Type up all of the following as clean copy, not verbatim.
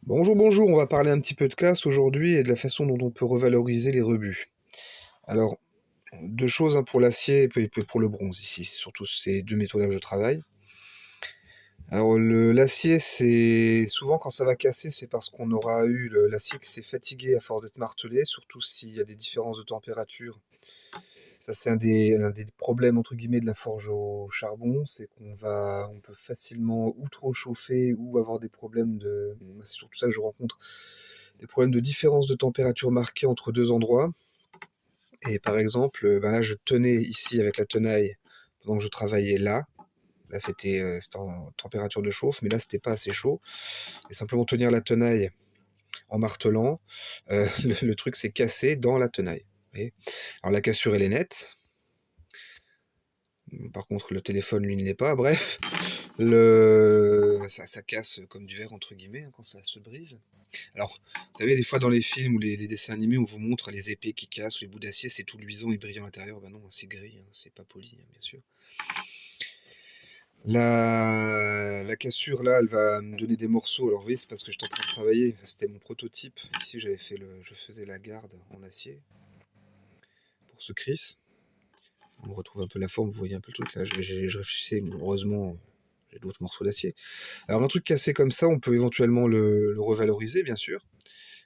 Bonjour, bonjour, on va parler un petit peu de casse aujourd'hui et de la façon dont on peut revaloriser les rebuts. Alors, deux choses hein, pour l'acier et pour le bronze ici, surtout ces deux métaux-là que je travaille. Alors, l'acier, c'est souvent quand ça va casser, c'est parce qu'on aura eu l'acier qui s'est fatigué à force d'être martelé, surtout s'il y a des différences de température. Ça, c'est un des problèmes entre guillemets de la forge au charbon, c'est on peut facilement ou trop chauffer ou avoir des problèmes de. C'est surtout ça que je rencontre, des problèmes de différence de température marquée entre deux endroits. Et par exemple, ben là, je tenais ici avec la tenaille pendant que je travaillais là. Là, c'était en température de chauffe, mais là, c'était pas assez chaud. Et simplement tenir la tenaille en martelant, le truc s'est cassé dans la tenaille. Vous voyez. Alors la cassure, elle est nette. Par contre, le téléphone, lui, ne l'est pas. Bref, ça casse comme du verre, entre guillemets, hein, quand ça se brise. Alors, vous savez, des fois dans les films ou les dessins animés, on vous montre les épées qui cassent, ou les bouts d'acier, c'est tout luisant et brillant à l'intérieur. Ben non, c'est gris, hein, c'est pas poli, hein, bien sûr. La cassure, là, elle va me donner des morceaux. Alors, vous voyez, c'est parce que j'étais en train de travailler. C'était mon prototype. Ici, je faisais la garde en acier pour ce Chris. On retrouve un peu la forme, vous voyez un peu le truc là. Je réfléchissais, bon, heureusement, j'ai d'autres morceaux d'acier. Alors, un truc cassé comme ça, on peut éventuellement le revaloriser, bien sûr.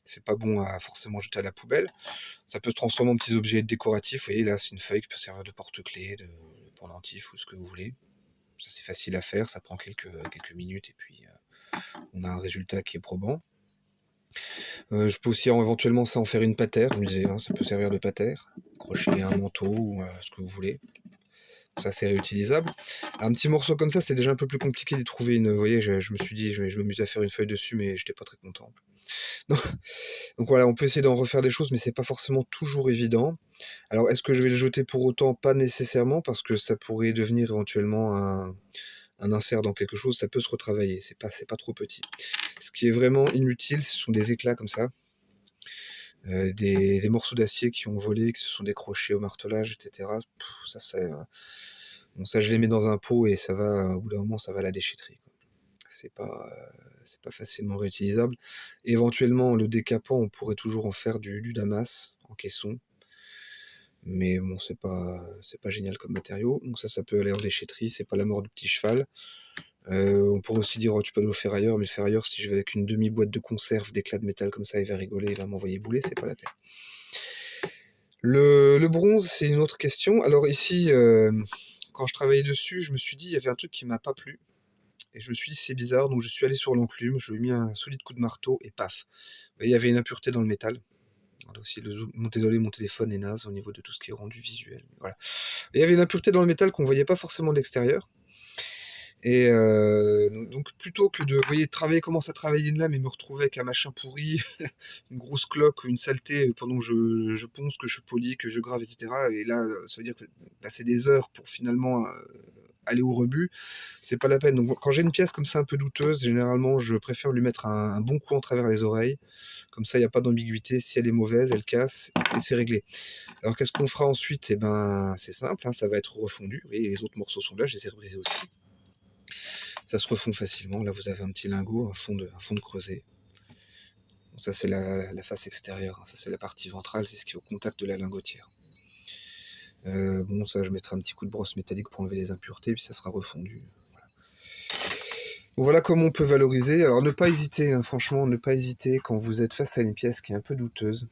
C'est pas bon à forcément jeter à la poubelle. Ça peut se transformer en petits objets décoratifs. Vous voyez, là, c'est une feuille qui peut servir de porte-clés, de pendentif ou ce que vous voulez. Ça, c'est facile à faire, ça prend quelques minutes et puis on a un résultat qui est probant. Je peux aussi éventuellement ça en faire une patère, je me disais, hein, ça peut servir de patère, accrocher un manteau ou ce que vous voulez. Ça, c'est réutilisable. Un petit morceau comme ça, c'est déjà un peu plus compliqué de trouver une. Vous voyez, je me suis dit, je m'amuse à faire une feuille dessus, mais j'étais pas très content. Donc, donc voilà, on peut essayer d'en refaire des choses, mais c'est pas forcément toujours évident. Alors, est-ce que je vais le jeter pour autant? Pas nécessairement, parce que ça pourrait devenir éventuellement un insert dans quelque chose, ça peut se retravailler, c'est pas trop petit. Ce qui est vraiment inutile, ce sont des éclats comme ça, des morceaux d'acier qui ont volé, qui se sont décrochés au martelage, etc. Bon, ça, je les mets dans un pot et ça va, au bout d'un moment, ça va à la déchetterie, quoi. C'est pas facilement réutilisable. Éventuellement, le décapant, on pourrait toujours en faire du damas en caisson. Mais bon, c'est pas génial comme matériau. Donc ça peut aller en déchetterie, c'est pas la mort du petit cheval. On pourrait aussi dire, oh, tu peux le faire ailleurs, mais le faire ailleurs, si je vais avec une demi-boîte de conserve, d'éclats de métal comme ça, il va rigoler, il va m'envoyer bouler, c'est pas la peine. Le bronze, c'est une autre question. Alors ici, quand je travaillais dessus, je me suis dit, il y avait un truc qui m'a pas plu. Et je me suis dit, c'est bizarre, donc je suis allé sur l'enclume, je lui ai mis un solide coup de marteau, et paf. Et il y avait une impureté dans le métal. Alors aussi, désolé, mon téléphone est naze au niveau de tout ce qui est rendu visuel. Voilà. Et il y avait une impureté dans le métal qu'on voyait pas forcément de l'extérieur. Et donc plutôt que de, vous voyez, commencer à travailler une lame et me retrouver avec un machin pourri, une grosse cloque, une saleté pendant que je ponce, que je polis, que je grave, etc. Et là, ça veut dire que passer des heures pour finalement aller au rebut, c'est pas la peine. Donc quand j'ai une pièce comme ça un peu douteuse, généralement je préfère lui mettre un bon coup en travers les oreilles. Comme ça, il n'y a pas d'ambiguïté. Si elle est mauvaise, elle casse et c'est réglé. Alors qu'est-ce qu'on fera ensuite? Eh ben, c'est simple, hein, ça va être refondu. Vous voyez, les autres morceaux sont là, je les ai brisés aussi. Ça se refond facilement. Là, vous avez un petit lingot, un fond de creuset. Donc ça, c'est la face extérieure. Ça, c'est la partie ventrale. C'est ce qui est au contact de la lingotière. Bon, ça, je mettrai un petit coup de brosse métallique pour enlever les impuretés, puis ça sera refondu. Voilà. Donc voilà comment on peut valoriser. Alors, ne pas hésiter, hein, franchement, ne pas hésiter quand vous êtes face à une pièce qui est un peu douteuse.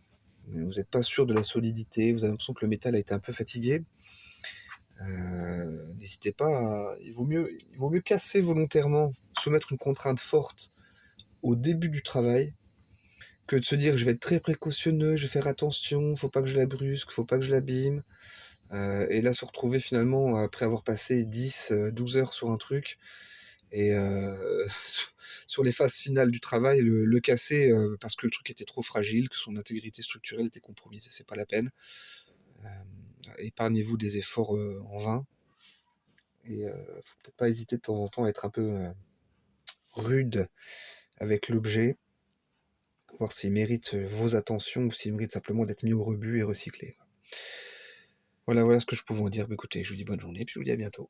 Vous n'êtes pas sûr de la solidité. Vous avez l'impression que le métal a été un peu fatigué. N'hésitez pas. Il vaut mieux casser volontairement, soumettre une contrainte forte au début du travail, que de se dire je vais être très précautionneux, je vais faire attention, faut pas que je la brusque, faut pas que je l'abîme. Et là se retrouver finalement après avoir passé 10, 12 heures sur un truc et sur les phases finales du travail, le casser parce que le truc était trop fragile, que son intégrité structurelle était compromise. C'est pas la peine. Euh, Épargnez-vous des efforts en vain. Et faut peut-être pas hésiter de temps en temps à être un peu rude avec l'objet, voir s'il mérite vos attentions ou s'il mérite simplement d'être mis au rebut et recyclé. Voilà ce que je pouvais vous dire. Bah, écoutez, je vous dis bonne journée, puis je vous dis à bientôt.